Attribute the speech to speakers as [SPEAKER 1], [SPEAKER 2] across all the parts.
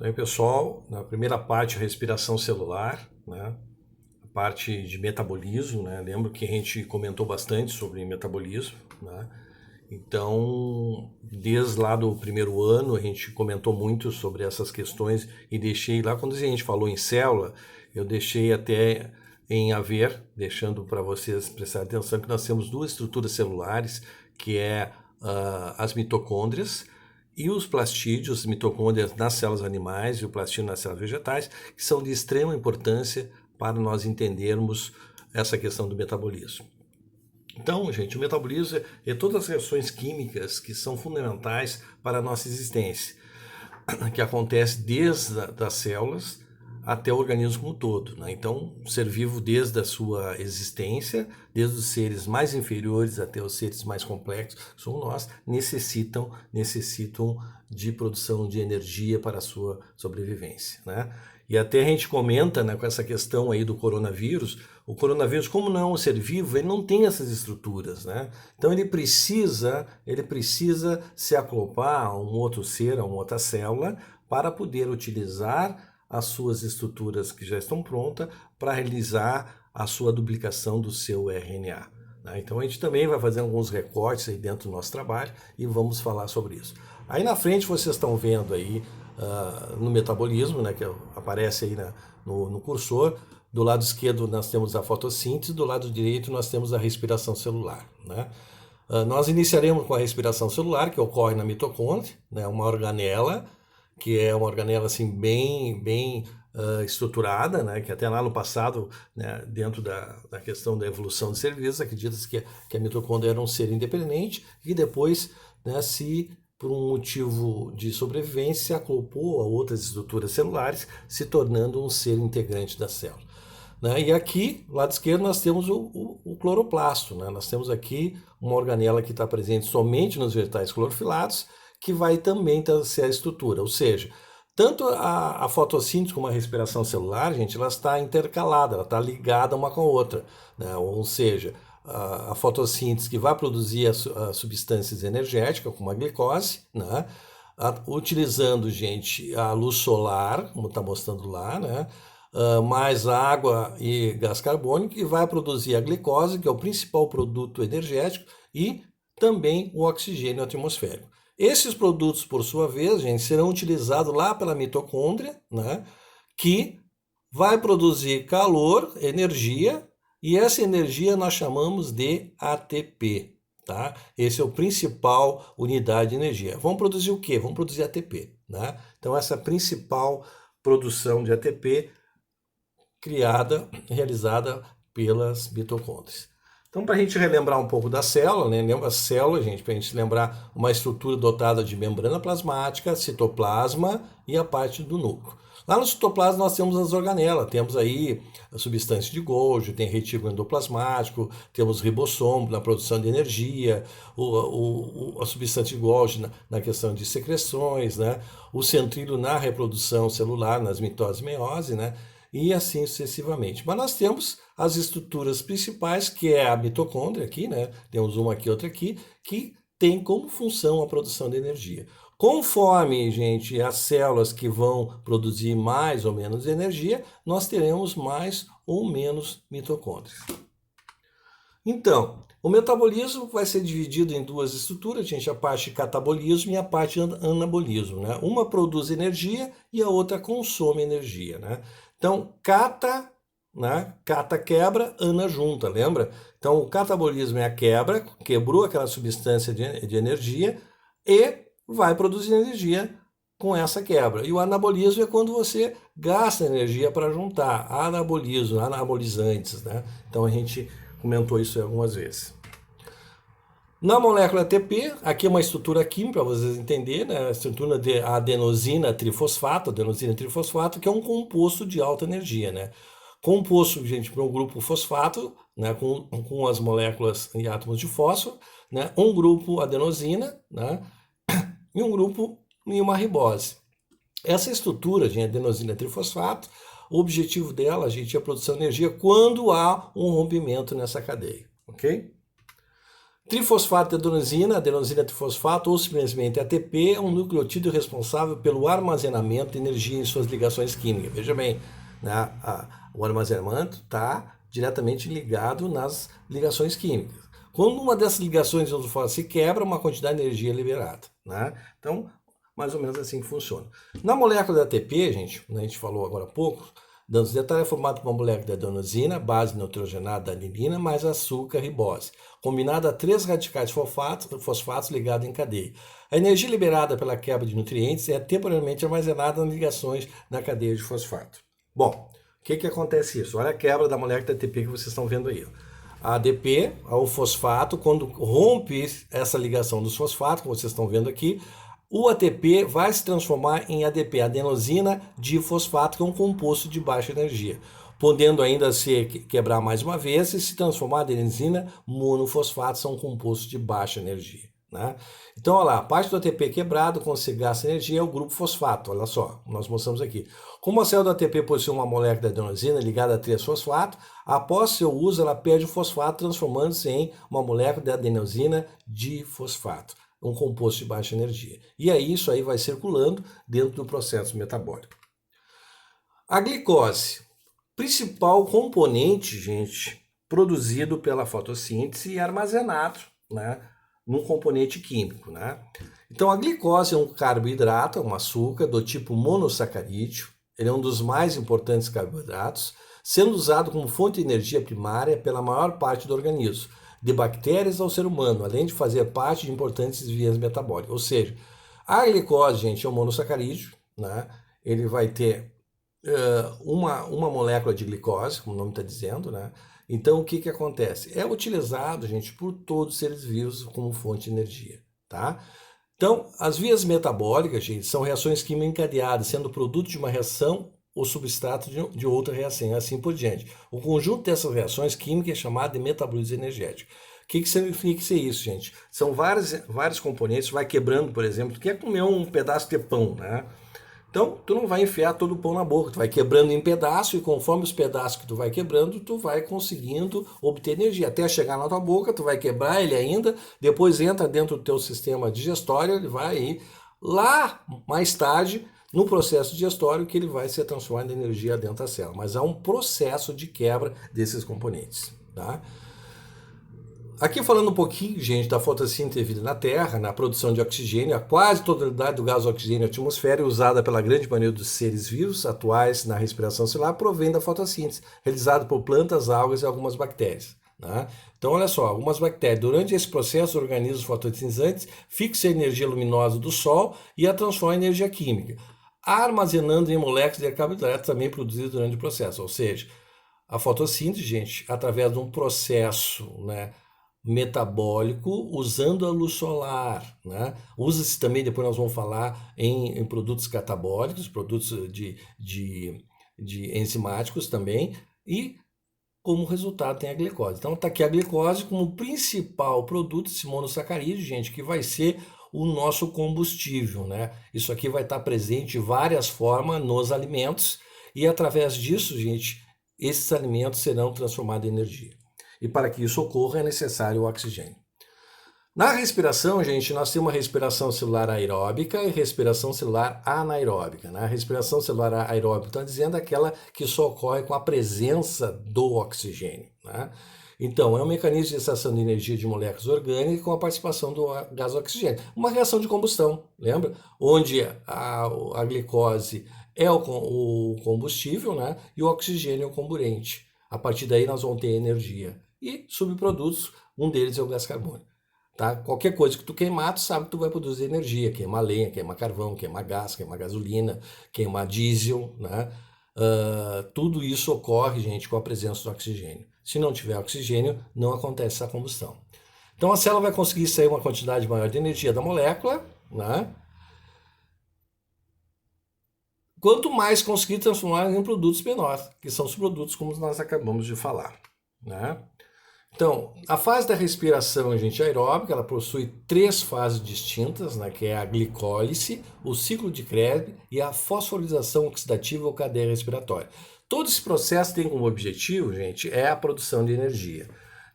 [SPEAKER 1] Então, aí, pessoal, na primeira parte, respiração celular, né? A parte de metabolismo, né? Lembro que a gente comentou bastante sobre metabolismo, né? Então, desde lá do primeiro ano, a gente comentou muito sobre essas questões e deixei lá, quando a gente falou em célula, eu deixei até em haver, deixando para vocês prestarem atenção que nós temos duas estruturas celulares, que é as mitocôndrias e os plastídeos, as mitocôndrias nas células animais e o plastídeo nas células vegetais, que são de extrema importância para nós entendermos essa questão do metabolismo. Então, gente, o metabolismo é todas as reações químicas que são fundamentais para a nossa existência, que acontece desde as células até o organismo como um todo, né? Então, o ser vivo desde a sua existência, desde os seres mais inferiores até os seres mais complexos, que somos nós, necessitam de produção de energia para a sua sobrevivência, né? E até a gente comenta, né, com essa questão aí do coronavírus, o coronavírus, como não é um ser vivo, ele não tem essas estruturas, né? Então ele precisa se acoplar a um outro ser, a uma outra célula, para poder utilizar as suas estruturas que já estão prontas para realizar a sua duplicação do seu RNA. Né? Então a gente também vai fazer alguns recortes aí dentro do nosso trabalho e vamos falar sobre isso. Aí na frente vocês estão vendo aí no metabolismo, né, que aparece aí no cursor. Do lado esquerdo nós temos a fotossíntese, do lado direito nós temos a respiração celular. Né? Nós iniciaremos com a respiração celular, que ocorre na mitocôndria, né, uma organela, que é uma organela assim, bem estruturada, né, que até lá no passado, né, dentro da questão da evolução de seres vivos, acredita-se que a mitocôndria era um ser independente e depois, né, por um motivo de sobrevivência, se acoplou a outras estruturas celulares, se tornando um ser integrante da célula. Né? E aqui, lado esquerdo, nós temos o cloroplasto. Né? Nós temos aqui uma organela que está presente somente nos vegetais clorofilados, que vai também ser a estrutura. Ou seja, tanto a fotossíntese como a respiração celular, gente, ela está intercalada, ela está ligada uma com a outra. Né? Ou seja, a fotossíntese que vai produzir as substâncias energéticas, como a glicose, né? Utilizando, gente, a luz solar, como está mostrando lá, né? Mais água e gás carbônico, que vai produzir a glicose, que é o principal produto energético, e também o oxigênio atmosférico. Esses produtos, por sua vez, gente, serão utilizados lá pela mitocôndria, né? Que vai produzir calor, energia, e essa energia nós chamamos de ATP, tá? Esse é o principal unidade de energia. Vamos produzir o quê? Vamos produzir ATP, né? Então essa principal produção de ATP realizada pelas mitocôndrias. Então, para a gente relembrar um pouco da célula, né? Lembra a célula, gente, para a gente lembrar uma estrutura dotada de membrana plasmática, citoplasma e a parte do núcleo. Lá no citoplasma nós temos as organelas, temos aí a substância de Golgi, tem retículo endoplasmático, temos ribossomo na produção de energia, a substância de Golgi na questão de secreções, né? O centríolo na reprodução celular, nas mitose e meiose, né? E assim sucessivamente. Mas nós temos as estruturas principais, que é a mitocôndria aqui, né? Temos uma aqui, outra aqui, que tem como função a produção de energia. Conforme, gente, as células que vão produzir mais ou menos energia, nós teremos mais ou menos mitocôndrias. Então, o metabolismo vai ser dividido em duas estruturas, gente, a parte de catabolismo e a parte de anabolismo, né? Uma produz energia e a outra consome energia, né? Então, né? Cata quebra, ana junta, lembra? Então, o catabolismo é a quebra, quebrou aquela substância de energia e vai produzir energia com essa quebra. E o anabolismo é quando você gasta energia para juntar. Anabolismo, anabolizantes, né? Então, a gente comentou isso algumas vezes. Na molécula ATP, aqui é uma estrutura química, para vocês entenderem, né? A estrutura de adenosina trifosfato, que é um composto de alta energia, né? Composto, gente, para um grupo fosfato, né? Com as moléculas e átomos de fósforo, né? Um grupo adenosina, né? E um grupo em uma ribose. Essa estrutura de adenosina trifosfato, o objetivo dela, gente, é a produção de energia quando há um rompimento nessa cadeia, ok? Trifosfato de adenosina, adenosina trifosfato ou simplesmente ATP, é um nucleotídeo responsável pelo armazenamento de energia em suas ligações químicas. Veja bem, né, o armazenamento está diretamente ligado nas ligações químicas. Quando uma dessas ligações se quebra, uma quantidade de energia é liberada. Né? Então, mais ou menos assim que funciona. Na molécula da ATP, gente, a gente falou agora há pouco, dando os detalhes, é formado por uma molécula de adenosina, base nitrogenada da adenina, mais açúcar, ribose, combinada a 3 radicais fosfatos ligados em cadeia. A energia liberada pela quebra de nutrientes é temporariamente armazenada nas ligações na cadeia de fosfato. Bom, o que acontece isso? Olha a quebra da molécula de ATP que vocês estão vendo aí. A ADP, o fosfato, quando rompe essa ligação dos fosfatos, que vocês estão vendo aqui, o ATP vai se transformar em ADP, adenosina difosfato, que é um composto de baixa energia, podendo ainda se quebrar mais uma vez e se transformar em adenosina monofosfato, são compostos de baixa energia. Né? Então, olha lá, a parte do ATP quebrado, quando se gasta energia, é o grupo fosfato. Olha só, nós mostramos aqui. Como a célula do ATP possui uma molécula de adenosina ligada a 3-fosfato, após seu uso, ela perde o fosfato, transformando-se em uma molécula de adenosina difosfato, um composto de baixa energia. E aí, isso aí vai circulando dentro do processo metabólico. A glicose, principal componente, gente, produzido pela fotossíntese e armazenado, né, num componente químico, né? Então a glicose é um carboidrato, um açúcar do tipo monossacarídeo. Ele é um dos mais importantes carboidratos, sendo usado como fonte de energia primária pela maior parte do organismo, de bactérias ao ser humano, além de fazer parte de importantes vias metabólicas. Ou seja, a glicose, gente, é um monossacarídeo, né? Ele vai ter uma molécula de glicose, como o nome está dizendo, né? Então, o que acontece? É utilizado, gente, por todos os seres vivos como fonte de energia, tá? Então, as vias metabólicas, gente, são reações químicas encadeadas, sendo produto de uma reação ou substrato de outra reação, assim por diante. O conjunto dessas reações químicas é chamado de metabolismo energético. O que significa isso, gente? São vários componentes, vai quebrando, por exemplo, tu quer comer um pedaço de pão, né? Então, tu não vai enfiar todo o pão na boca, tu vai quebrando em pedaços e conforme os pedaços que tu vai quebrando, tu vai conseguindo obter energia. Até chegar na tua boca, tu vai quebrar ele ainda, depois entra dentro do teu sistema digestório, ele vai ir lá mais tarde no processo digestório que ele vai ser transformado em energia dentro da célula. Mas há um processo de quebra desses componentes, tá? Aqui falando um pouquinho, gente, da fotossíntese vida na Terra, na produção de oxigênio, a quase totalidade do gás oxigênio na atmosfera, usada pela grande maioria dos seres vivos atuais na respiração celular, provém da fotossíntese, realizada por plantas, algas e algumas bactérias. Né? Então, olha só, algumas bactérias, durante esse processo, organismos fotossintetizantes fixam a energia luminosa do Sol e a transformam em energia química, armazenando em moléculas de carboidratos também produzidas durante o processo. Ou seja, a fotossíntese, gente, através de um processo, né, metabólico usando a luz solar, né? Usa-se também, depois nós vamos falar em produtos catabólicos, produtos de enzimáticos também, e como resultado tem a glicose. Então está aqui a glicose como principal produto, esse monossacarídeo, gente, que vai ser o nosso combustível, né? Isso aqui vai estar presente de várias formas nos alimentos e através disso, gente, esses alimentos serão transformados em energia. E para que isso ocorra é necessário o oxigênio. Na respiração, gente, nós temos uma respiração celular aeróbica e respiração celular anaeróbica. Né? A respiração celular aeróbica, está dizendo, aquela que só ocorre com a presença do oxigênio. Né? Então, é um mecanismo de extração de energia de moléculas orgânicas com a participação do gás oxigênio. Uma reação de combustão, lembra? Onde a glicose é o combustível, né? E o oxigênio é o comburente. A partir daí nós vamos ter energia. E subprodutos, um deles é o gás carbônico. Tá? Qualquer coisa que tu queimar, tu sabe que tu vai produzir energia. Queimar lenha, queimar carvão, queimar gás, queimar gasolina, queimar diesel. Né? Tudo isso ocorre, gente, com a presença do oxigênio. Se não tiver oxigênio, não acontece essa combustão. Então a célula vai conseguir extrair uma quantidade maior de energia da molécula, né? Quanto mais conseguir transformar em produtos menores, que são os produtos como nós acabamos de falar. Né? Então, a fase da respiração, gente, aeróbica, ela possui 3 fases distintas, né, que é a glicólise, o ciclo de Krebs e a fosforilação oxidativa ou cadeia respiratória. Todo esse processo tem como objetivo, gente, é a produção de energia.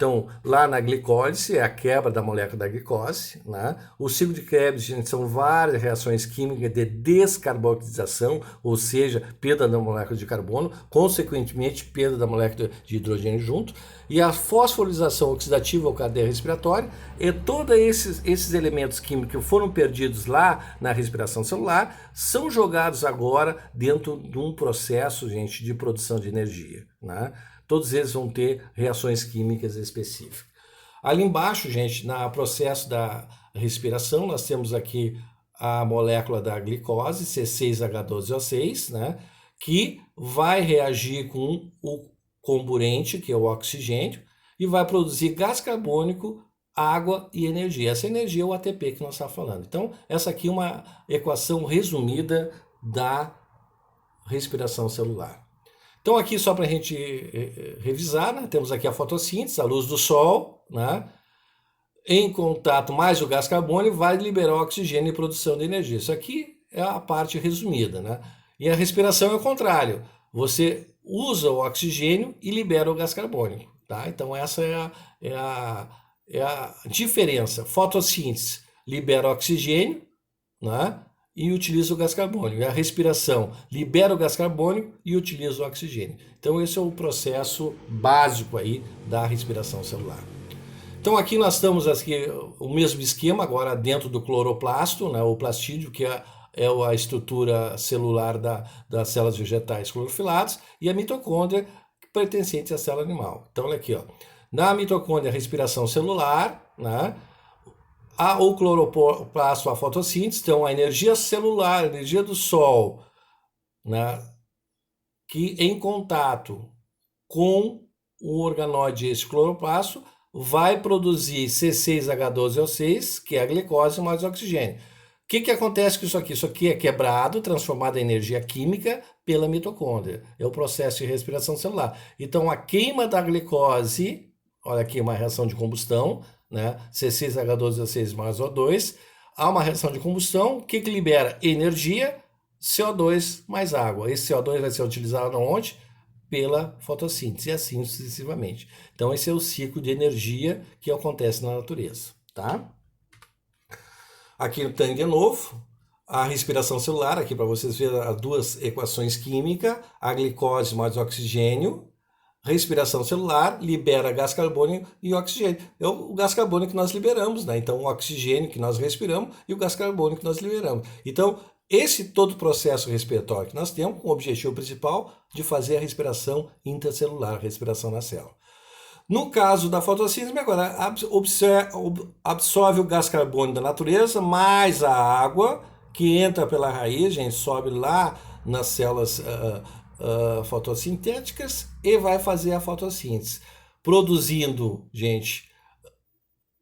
[SPEAKER 1] Então, lá na glicólise é a quebra da molécula da glicose, né? O ciclo de Krebs, gente, são várias reações químicas de descarboxilação, ou seja, perda da molécula de carbono, consequentemente perda da molécula de hidrogênio junto, e a fosforilação oxidativa ou cadeia respiratória, e todos esses elementos químicos que foram perdidos lá na respiração celular são jogados agora dentro de um processo, gente, de produção de energia, né? Todos eles vão ter reações químicas específicas. Ali embaixo, gente, no processo da respiração, nós temos aqui a molécula da glicose, C6H12O6, né, que vai reagir com o comburente, que é o oxigênio, e vai produzir gás carbônico, água e energia. Essa energia é o ATP que nós estamos falando. Então, essa aqui é uma equação resumida da respiração celular. Então aqui só para a gente revisar, né? Temos aqui a fotossíntese, a luz do sol, né? Em contato mais o gás carbônico vai liberar o oxigênio e produção de energia. Isso aqui é a parte resumida, né? E a respiração é o contrário. Você usa o oxigênio e libera o gás carbônico, tá? Então essa é a diferença. Fotossíntese libera oxigênio, né? E utiliza o gás carbônico. A respiração libera o gás carbônico e utiliza o oxigênio. Então esse é o processo básico aí da respiração celular. Então aqui nós estamos aqui o mesmo esquema agora dentro do cloroplasto, né, o plastídeo, que é a estrutura celular das células vegetais clorofiladas, e a mitocôndria pertencente à célula animal. Então olha aqui, ó. Na mitocôndria a respiração celular, né? O cloroplasto, a fotossíntese, então a energia celular, a energia do sol, né, que em contato com o organóide, esse cloroplasto, vai produzir C6H12O6, que é a glicose mais oxigênio. O que acontece com isso aqui? Isso aqui é quebrado, transformado em energia química pela mitocôndria. É o processo de respiração celular. Então a queima da glicose, olha aqui uma reação de combustão, né? C6H12O6 mais O2, há uma reação de combustão que libera energia, CO2 mais água. Esse CO2 vai ser utilizado onde? Pela fotossíntese e assim sucessivamente. Então esse é o ciclo de energia que acontece na natureza, tá? Aqui no tanque de novo, a respiração celular, aqui para vocês verem as duas equações químicas, a glicose mais oxigênio. Respiração celular libera gás carbônico e oxigênio. É o gás carbônico que nós liberamos, né? Então, o oxigênio que nós respiramos e o gás carbônico que nós liberamos. Então, esse todo o processo respiratório que nós temos, com o objetivo principal de fazer a respiração intracelular, a respiração na célula. No caso da fotossíntese, agora absorve o gás carbônico da natureza, mais a água, que entra pela raiz, gente, sobe lá nas células fotossintéticas e vai fazer a fotossíntese, produzindo, gente,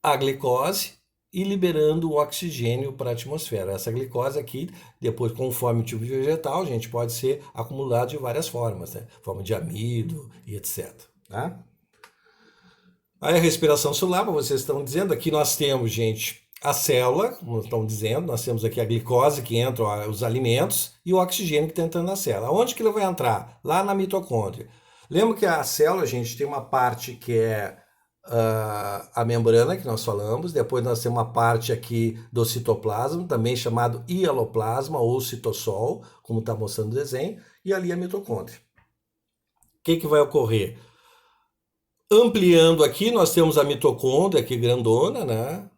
[SPEAKER 1] a glicose e liberando o oxigênio para a atmosfera. Essa glicose aqui, depois, conforme o tipo de vegetal, a gente pode ser acumulado de várias formas, né? Forma de amido e etc. Tá? Aí a respiração celular, como vocês estão dizendo, aqui nós temos, gente, a célula, como estão dizendo, nós temos aqui a glicose que entra os alimentos e o oxigênio que está entrando na célula. Onde que ele vai entrar? Lá na mitocôndria. Lembra que a célula, gente, tem uma parte que é a membrana que nós falamos, depois nós temos uma parte aqui do citoplasma, também chamado hialoplasma ou citossol, como está mostrando o desenho, e ali a mitocôndria. O que vai ocorrer? Ampliando aqui, nós temos a mitocôndria aqui grandona, né?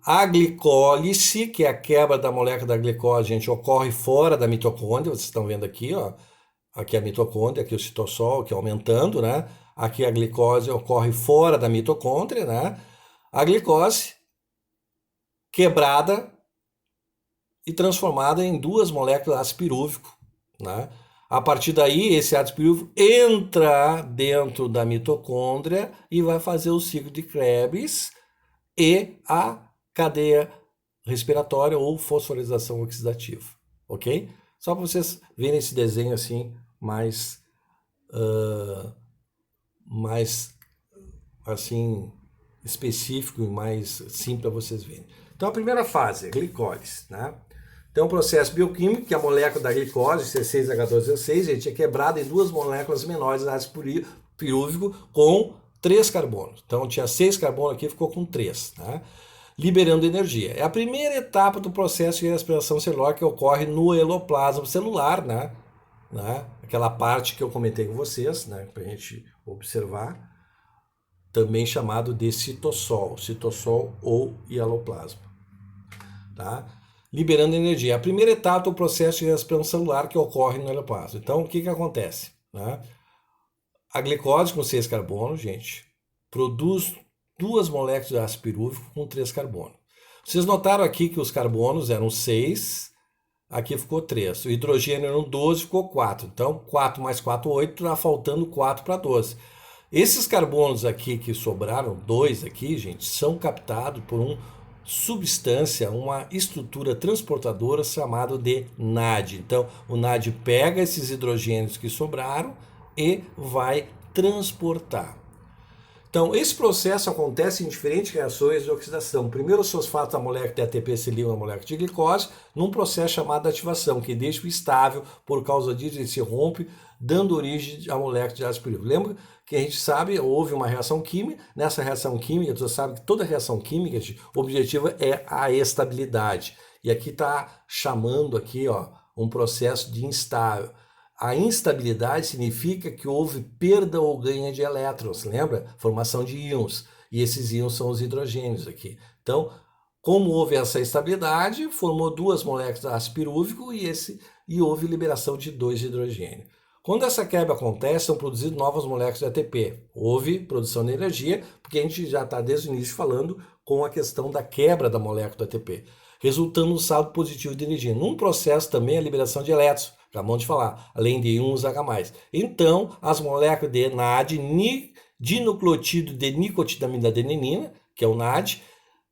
[SPEAKER 1] A glicólise, que é a quebra da molécula da glicose, gente, ocorre fora da mitocôndria, vocês estão vendo aqui, ó. Aqui a mitocôndria, aqui o citossol, que é aumentando, né? Aqui a glicose ocorre fora da mitocôndria, né? A glicose quebrada e transformada em duas moléculas de ácido pirúvico, né? A partir daí, esse ácido pirúvico entra dentro da mitocôndria e vai fazer o ciclo de Krebs e a cadeia respiratória ou fosforilação oxidativa, ok? Só para vocês verem esse desenho assim mais assim específico e mais simples para vocês verem. Então a primeira fase é glicólise, né? Então, o processo bioquímico, que a molécula da glicose, C6H12O6, gente, é quebrada em duas moléculas menores de ácido pirúvico com 3 carbonos. Então tinha 6 carbonos aqui, ficou com 3, né? Liberando energia. É a primeira etapa do processo de respiração celular que ocorre no eloplasma celular, né? Aquela parte que eu comentei com vocês, né? Para a gente observar, também chamado de citossol ou hialoplasma, tá? Liberando energia. A primeira etapa do processo de respiração celular que ocorre no eloplasma. Então, o que acontece, né? A glicose com 6 carbonos, gente, produz 2 moléculas de ácido pirúvico com 3 carbonos. Vocês notaram aqui que os carbonos eram 6, aqui ficou 3. O hidrogênio eram 12, ficou 4. Então, 4 mais 4, 8, está faltando 4 para 12. Esses carbonos aqui que sobraram, 2 aqui, gente, são captados por uma substância, uma estrutura transportadora chamada de NAD. Então, o NAD pega esses hidrogênios que sobraram e vai transportar. Então, esse processo acontece em diferentes reações de oxidação. Primeiro, os fosfatos da molécula de ATP se ligam à molécula de glicose, num processo chamado ativação, que deixa o estável, por causa disso ele se rompe, dando origem à molécula de ácido pirúvico. Lembra que a gente sabe, houve uma reação química, nessa reação química, você sabe que toda reação química, o objetivo é a estabilidade. E aqui está chamando aqui, ó, um processo de instável. A instabilidade significa que houve perda ou ganho de elétrons, lembra? Formação de íons. E esses íons são os hidrogênios aqui. Então, como houve essa instabilidade, formou 2 moléculas de ácido pirúvico e houve liberação de 2 hidrogênios. Quando essa quebra acontece, são produzidas novas moléculas de ATP. Houve produção de energia, porque a gente já está desde o início falando com a questão da quebra da molécula de ATP, resultando no saldo positivo de energia. Num processo também a liberação de elétrons, acabamos de falar, além de íons H+. Então, as moléculas de NAD, dinucleotídeo de nicotinamida adenina, que é o NAD,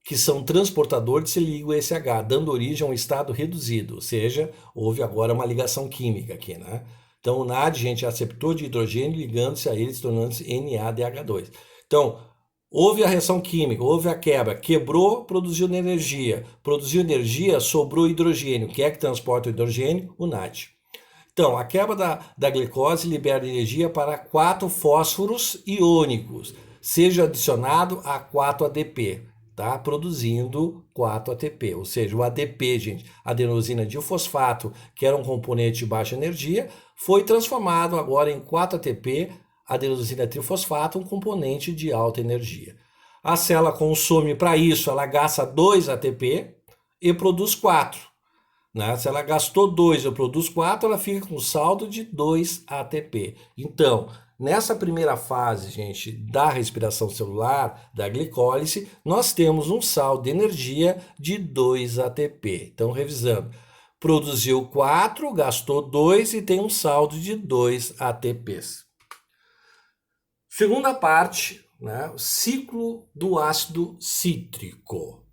[SPEAKER 1] que são transportadores, se ligam a esse H, dando origem a um estado reduzido, ou seja, houve agora uma ligação química aqui, né? Então, o NAD, gente, é receptor de hidrogênio ligando-se a ele, tornando-se NADH2. Então, houve a reação química, houve a quebra, quebrou, produziu energia, sobrou hidrogênio. Quem é que transporta o hidrogênio? O NAD. Então, a quebra da glicose libera energia para 4 fósforos iônicos, seja adicionado a 4 ADP, tá? Produzindo 4 ATP, ou seja, o ADP, gente, adenosina difosfato, que era um componente de baixa energia, foi transformado agora em 4 ATP, adenosina trifosfato, um componente de alta energia. A célula consome para isso, ela gasta 2 ATP e produz 4. Né? Se ela gastou 2 e produz 4, ela fica com saldo de 2 ATP. Então, nessa primeira fase, gente, da respiração celular, da glicólise, nós temos um saldo de energia de 2 ATP. Então, revisando, produziu 4, gastou 2 e tem um saldo de 2 ATPs. Segunda parte, né, o ciclo do ácido cítrico.